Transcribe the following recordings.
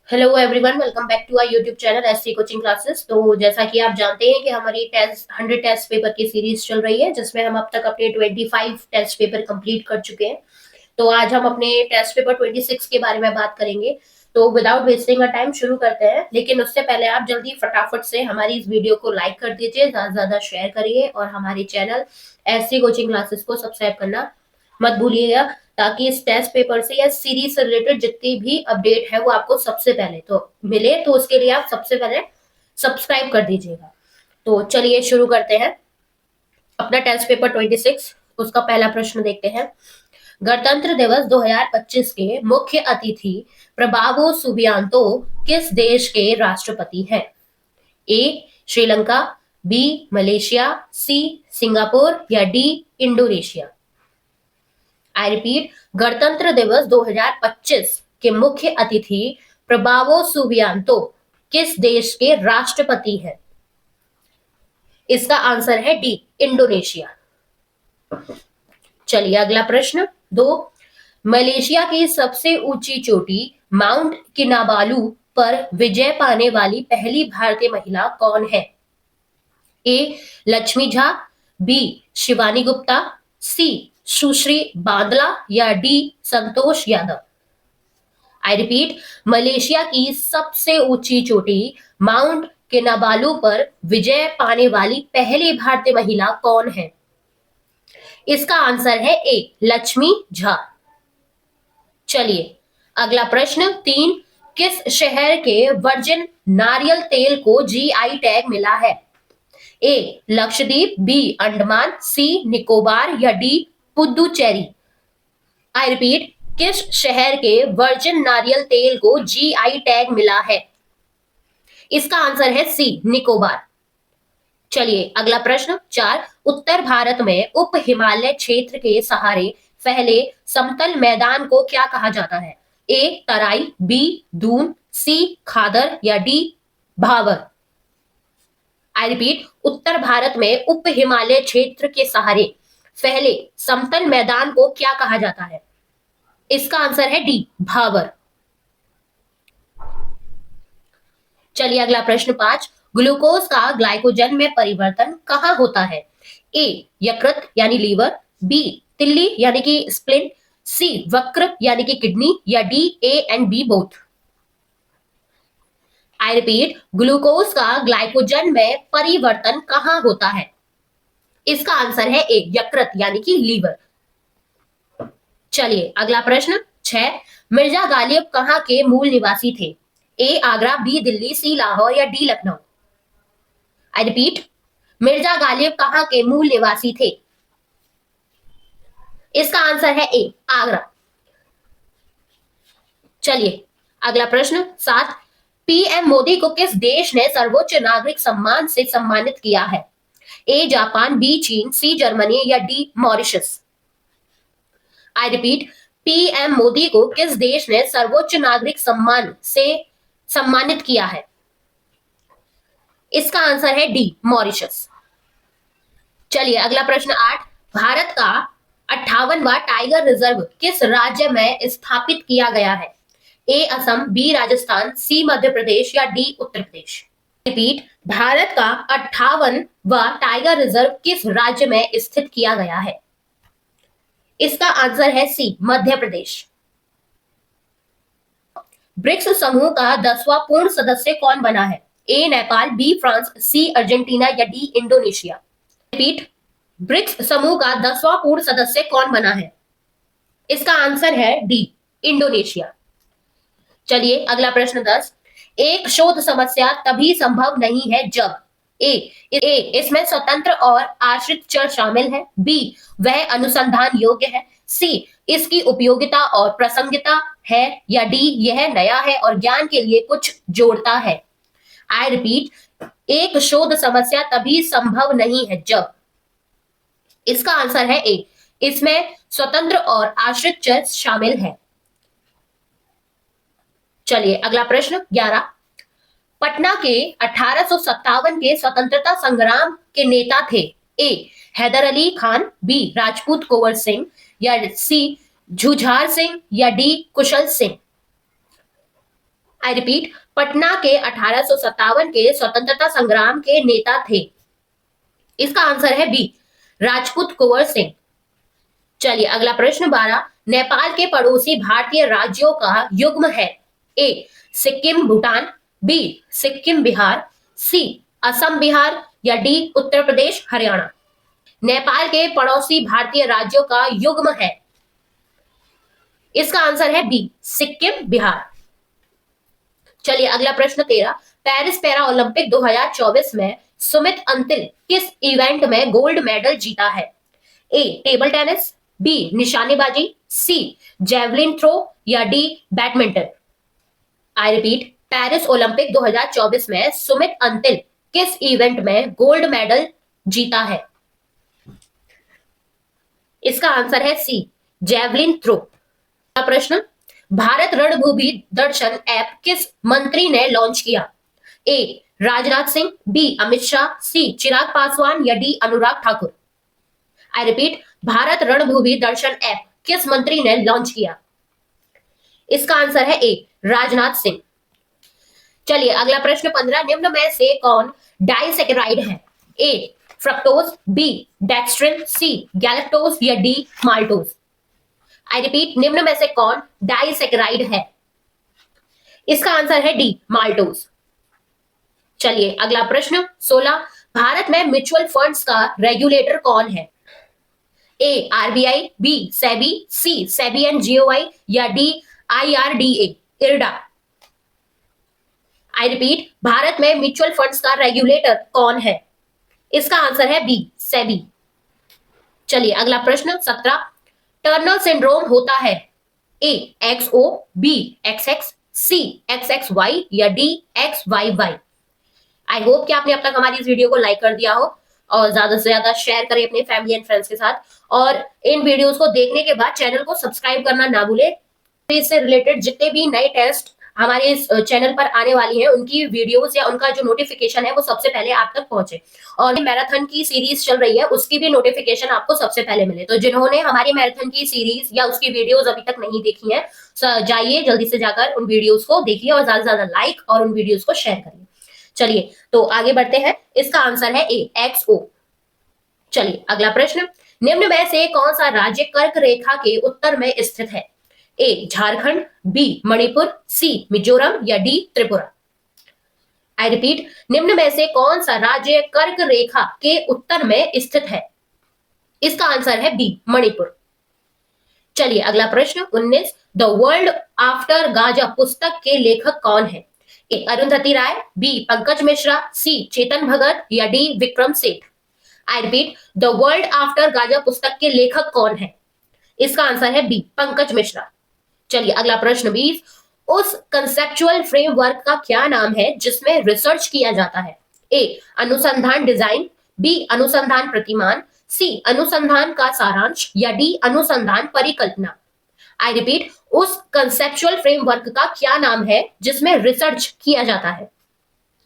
Hello everyone, welcome back to our YouTube channel SC coaching classes. तो जैसा कि आप जानते हैं कि हमारी टेस्ट 100 टेस्ट पेपर की सीरीज चल रही है, जिसमें हम अब तक अपने 25 टेस्ट पेपर कंप्लीट कर चुके हैं। तो आज हम अपने टेस्ट पेपर 26 के बारे में बात करेंगे। तो विदाउट वेस्टिंग अ टाइम शुरू करते हैं, लेकिन उससे पहले आप जल्दी फटाफट से हमारी इस वीडियो को लाइक कर दीजिए, ज्यादा से ज्यादा शेयर करिए और हमारे चैनल एससी कोचिंग क्लासेस को सब्सक्राइब करना मत भूलिएगा, ताकि इस टेस्ट पेपर से या सीरीज से रिलेटेड जितनी भी अपडेट है वो आपको सबसे पहले तो मिले। तो उसके लिए आप सबसे पहले सब्सक्राइब कर दीजिएगा। तो चलिए शुरू करते हैं अपना टेस्ट पेपर 26। उसका पहला प्रश्न देखते हैं। गणतंत्र दिवस 2025 के मुख्य अतिथि प्रभावो सुबियांतो किस देश के राष्ट्रपति हैं? A Sri Lanka, B Malaysia, C Singapore या डी इंडोनेशिया। आई रिपीट, गणतंत्र दिवस 2025 के मुख्य अतिथि प्रभावो सुबियांतो किस देश के राष्ट्रपति हैं? इसका आंसर है डी इंडोनेशिया। चलिए अगला प्रश्न 2। मलेशिया की सबसे ऊंची चोटी माउंट किनाबालू पर विजय पाने वाली पहली भारतीय महिला कौन है? ए लक्ष्मी झा, बी शिवानी गुप्ता, सी सुश्री बांदला या D Santosh Yadav. I repeat, Malaysia की सबसे ऊंची चोटी माउंट किनाबालू पर विजय पाने वाली पहली भारतीय महिला कौन है? इसका आंसर है ए लक्ष्मी झा। चलिए अगला प्रश्न 3। किस शहर के वर्जिन नारियल तेल को जीआई टैग मिला है? ए लक्षद्वीप, बी अंडमान, सी निकोबार या डी पुदुचेरी। आई रिपीट, किस शहर के वर्जिन नारियल तेल को जीआई टैग मिला है? इसका आंसर है सी निकोबार। चलिए अगला प्रश्न 4। उत्तर भारत में उप हिमालय क्षेत्र के सहारे फैले समतल मैदान को क्या कहा जाता है? ए तराई, बी दून, सी खादर या डी भावर। आई रिपीट, उत्तर भारत में उप हिमालय क्षेत्र के सहारे फैले समतल मैदान को क्या कहा जाता है? इसका आंसर है डी भावर। चलिए अगला प्रश्न 5। ग्लूकोज का ग्लाइकोजन में परिवर्तन कहाँ होता है? ए यकृत यानी लीवर, बी तिल्ली यानी कि स्प्लिन, सी वक्र यानी कि किडनी या D A and B both. I repeat, glucose का ग्लाइकोजन में परिवर्तन कहाँ होता है? इसका आंसर है ए यकृत यानी कि लीवर। चलिए अगला प्रश्न 6। मिर्जा गालिब कहाँ के मूल निवासी थे? ए आगरा, बी दिल्ली, सी लाहौर या D Lucknow. I repeat, Mirza Ghalib कहाँ के मूल निवासी थे? इसका आंसर है ए आगरा। चलिए अगला प्रश्न 7। पीएम मोदी को किस देश ने सर्वोच्च नागरिक सम्मान से सम्मानित किया है? ए जापान, बी चीन, सी जर्मनी या D Mauritius. I repeat, PM Modi को किस देश ने सर्वोच्च नागरिक सम्मान से सम्मानित किया है? इसका आंसर है डी मॉरिशस। चलिए अगला प्रश्न 8। भारत का 58वां टाइगर रिजर्व किस राज्य में स्थापित किया गया है? ए असम, बी राजस्थान, सी मध्य प्रदेश या डी उत्तर प्रदेश। रिपीट, भारत का 58वां टाइगर रिजर्व किस राज्य में स्थित किया गया है? इसका आंसर है सी मध्य प्रदेश। ब्रिक्स समूह का 10वां पूर्ण सदस्य कौन बना है? A Nepal, B France, C Argentina या डी इंडोनेशिया। रिपीट, ब्रिक्स समूह का 10वां पूर्ण सदस्य कौन बना है? इसका आंसर है डी इंडोनेशिया। चलिए अगला प्रश्न 10। एक शोध समस्या तभी संभव नहीं है जब ए इसमें स्वतंत्र और आश्रित चर शामिल है, बी वह अनुसंधान योग्य है, सी इसकी उपयोगिता और प्रासंगिकता है या डी यह नया है और ज्ञान के लिए कुछ जोड़ता है। आई रिपीट, एक शोध समस्या तभी संभव नहीं है जब। इसका आंसर है ए इसमें स्वतंत्र और आश्रित चर शामिल है। चलिए अगला प्रश्न 11। पटना के 1857 के स्वतंत्रता संग्राम के नेता थे? ए हैदर अली खान, बी राजपूत कुंवर सिंह या सी झुझार सिंह या D Kusal Singh. I repeat, Patna के 1857 के स्वतंत्रता संग्राम के नेता थे। इसका आंसर है बी, राजपूत कुंवर सिंह। चलिए अगला प्रश्न 12, नेपाल के पड़ोसी भारतीय राज्यों का युग्म है। ए सिक्किम भूटान, बी सिक्किम बिहार, सी असम बिहार या डी उत्तर प्रदेश हरियाणा। नेपाल के पड़ोसी भारतीय राज्यों का युग्म है। इसका आंसर है बी, सिक्किम बिहार। चलिए अगला प्रश्न 13, पेरिस पैरा ओलंपिक 2024 में सुमित अंतिल किस इवेंट में गोल्ड मेडल जीता है। ए टेबल टेनिस, बी निशानेबाजी, सी जेवलिन थ्रो या D badminton. I repeat, Paris Olympic 2024 में सुमित अंतिल किस इवेंट में गोल्ड मेडल जीता है। इसका आंसर है सी, जेवलिन थ्रो। प्रश्न, भारत रणभूमि दर्शन ऐप किस मंत्री ने लॉन्च किया। ए राजनाथ सिंह, बी अमित शाह, सी चिराग पासवान या डी अनुराग ठाकुर। आई रिपीट, भारत रणभूमि दर्शन ऐप किस मंत्री ने लॉन्च किया। इसका आंसर है ए, राजनाथ सिंह। चलिए अगला प्रश्न 15, निम्न में से कौन डाइसैकेराइड है। ए फ्रक्टोज, बी डेक्स्ट्रिन, सी गैलेक्टोज या डी माल्टोज। आई रिपीट, निम्न में से कौन डाइसैकेराइड है। इसका आंसर है डी, माल्टोज। चलिए अगला प्रश्न 16, भारत में म्यूचुअल फंड्स का रेगुलेटर कौन है। A RBI, B SEBI, C SEBI and GOI या D IRDA IRDA. I repeat, भारत में म्यूचुअल फंड्स का रेगुलेटर कौन है। इसका आंसर है बी, सेबी। चलिए अगला प्रश्न 17, टर्नर सिंड्रोम होता है। ए एक्सओ, बी एक्सएक्स, सी एक्सएक्सवाई या डी एक्सवाईवाई। आई होप कि आपने अब तक हमारी इस वीडियो को लाइक कर दिया हो और ज्यादा से ज्यादा शेयर करें अपने फैमिली एंड फ्रेंड्स के साथ, और इन वीडियोस को देखने के बाद चैनल को सब्सक्राइब करना ना भूलें। इससे रिलेटेड जितने भी नए टेस्ट हमारे इस चैनल पर आने वाली हैं, उनकी वीडियोस या उनका जो नोटिफिकेशन है वो सबसे पहले आप तक पहुंचे, और मैराथन की सीरीज चल रही है उसकी भी नोटिफिकेशन आपको सबसे पहले मिले। तो जिन्होंने हमारी मैराथन की सीरीज या उसकी वीडियोस अभी तक नहीं देखी है, जाइए जल्दी से जाकर उन वीडियोस को देखिए और ज्यादा से ज्यादा लाइक और उन वीडियोस को शेयर करिए। चलिए तो आगे बढ़ते हैं, इसका आंसर है ए एक्सओ। चलिए अगला प्रश्न, निम्न में से कौन सा राज्य कर्क रेखा के उत्तर में स्थित है। ए झारखंड, बी मणिपुर, सी मिजोरम या डी त्रिपुरा। आई रिपीट, निम्न में से कौन सा राज्य कर्क रेखा के उत्तर में स्थित है। इसका आंसर है बी, मणिपुर। चलिए अगला प्रश्न 19, द वर्ल्ड आफ्टर गाजा पुस्तक के लेखक कौन है। ए अरुंधति राय, बी पंकज मिश्रा, सी चेतन भगत या D Vikram Seth. I repeat, the world after Gaza पुस्तक के लेखक कौन है। इसका आंसर है बी, पंकज मिश्रा। चलिए अगला प्रश्न 20, उस कंसेप्चुअल फ्रेमवर्क का क्या नाम है जिसमें रिसर्च किया जाता है। ए अनुसंधान डिजाइन, बी अनुसंधान प्रतिमान, सी अनुसंधान का सारांश या डी अनुसंधान परिकल्पना। आई रिपीट, उस कंसेप्चुअल फ्रेमवर्क का क्या नाम है जिसमें रिसर्च किया जाता है।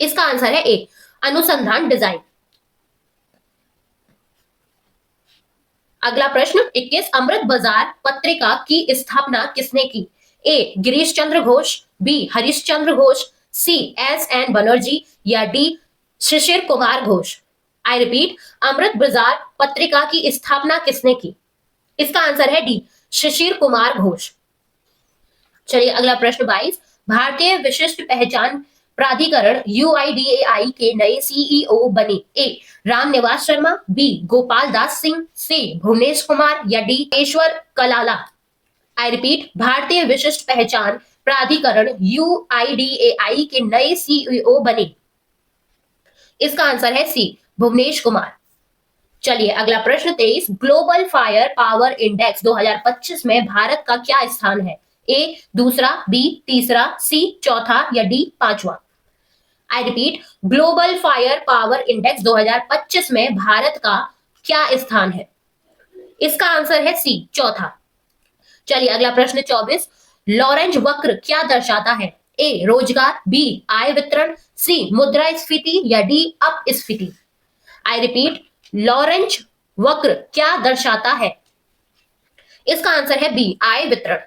इसका आंसर है ए, अनुसंधान डिजाइन। अगला प्रश्न 21, अमृत बाजार पत्रिका की स्थापना किसने की। A Girish Chandra Ghosh, B Harish Chandra Ghosh, C S N Banerjee या D Shishir Kumar Ghosh. I repeat, Amrit Bazar Patrika की स्थापना किसने की। इसका आंसर है डी, शिशिर कुमार घोष। चलिए अगला प्रश्न 22, भारतीय विशिष्ट पहचान प्राधिकरण यूआईडीएआई के नए सीईओ बने। ए रामनिवास शर्मा, बी गोपाल दास सिंह, सी भुवनेश कुमार या D Ishwar Kalala. I repeat, भारतीय विशिष्ट पहचान प्राधिकरण यूआईडीएआई के नए सीईओ बने। इसका आंसर है सी, भुवनेश कुमार। चलिए अगला प्रश्न 23, ग्लोबल फायर पावर इंडेक्स 2025 में भारत का क्या स्थान है। ए दूसरा, बी तीसरा, सी चौथा या डी पांचवा। I repeat, global fire power index 2025 में भारत का क्या स्थान है। इसका आंसर है सी, चौथा। चलिए अगला प्रश्न 24, लॉरेंज वक्र क्या दर्शाता है। ए रोजगार, बी आय वितरण, सी मुद्रास्फीति या डी अपस्फीति। आई रिपीट, लॉरेंज वक्र क्या दर्शाता है। इसका आंसर है बी, आय वितरण।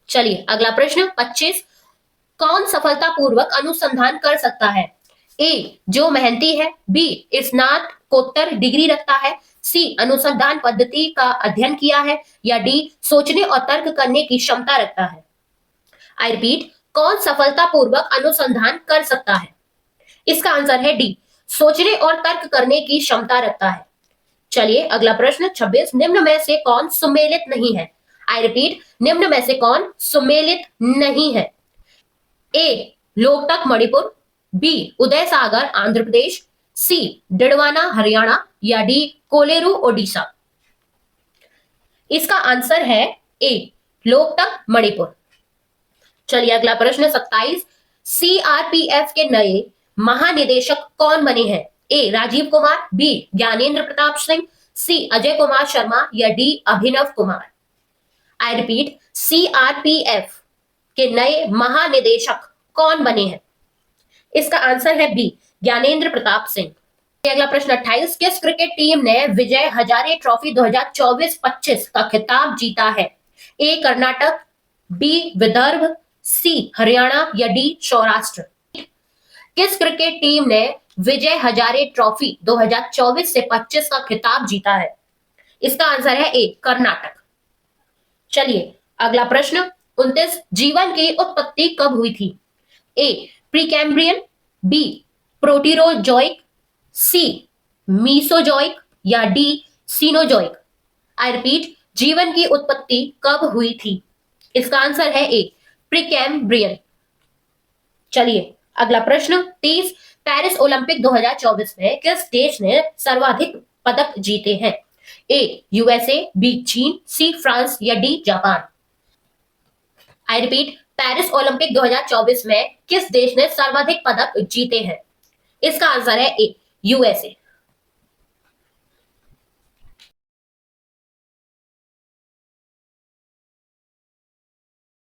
चलिए अगला प्रश्न 25, कौन सफलतापूर्वक अनुसंधान कर सकता है? ए, जो मेहनती है, बी, स्नातकोत्तर डिग्री रखता है, सी, अनुसंधान पद्धति का अध्ययन किया है, या डी, सोचने और तर्क करने की क्षमता रखता है। आई रिपीट, कौन सफलतापूर्वक अनुसंधान कर सकता है? इसका आंसर है डी, सोचने और तर्क करने की क्षमता रखता है। चलिए अगला प्रश्न 26, निम्न में से कौन सुमेलित नहीं है? आई रिपीट, निम्न में से कौन सुमेलित नहीं है? ए, लोकटक मणिपुर, बी, उदय सागर आंध्र प्रदेश, सी, डिडवाना हरियाणा, या डी, कोलेरू ओडिशा। इसका आंसर है ए, लोकटक मणिपुर। चलिए अगला प्रश्न 27, सीआरपीएफ के नए महानिदेशक कौन बने हैं? ए, राजीव कुमार, बी, ज्ञानेंद्र प्रताप सिंह, सी, अजय कुमार शर्मा, या D, Abhinav Kumar. I repeat, CRPF के नए महानिदेशक कौन बने हैं? इसका आंसर है बी, ज्ञानेंद्र प्रताप सिंह। अगला प्रश्न 28, किस क्रिकेट टीम ने विजय हजारे ट्रॉफी 2024-25 का खिताब जीता है? ए, कर्नाटक, बी, विदर्भ, सी, हरियाणा, या डी, सौराष्ट्र। किस क्रिकेट टीम ने विजय हजारे ट्रॉफी 2024 से 25 का खिताब जीता है? इसका आंसर है ए, कर्नाटक। चलिए अगला प्रश्न 29, जीवन की उत्पत्ति कब हुई थी? ए, प्रीकैम्ब्रियन, बी, प्रोटीरोजोइक, सी, मीसोजोइक, या डी, सीनोजोइक। आई रिपीट, जीवन की उत्पत्ति कब हुई थी? इसका आंसर है ए, प्रीकैम्ब्रियन। चलिए अगला प्रश्न 30, पेरिस ओलंपिक 2024 में किस देश ने सर्वाधिक पदक जीते हैं? ए, यूएसए, बी, चीन, सी, फ्रांस, या D, Japan. I repeat, Paris Olympic 2024 में किस देश ने सर्वाधिक पदक जीते हैं? इसका आंसर है ए, यूएसए।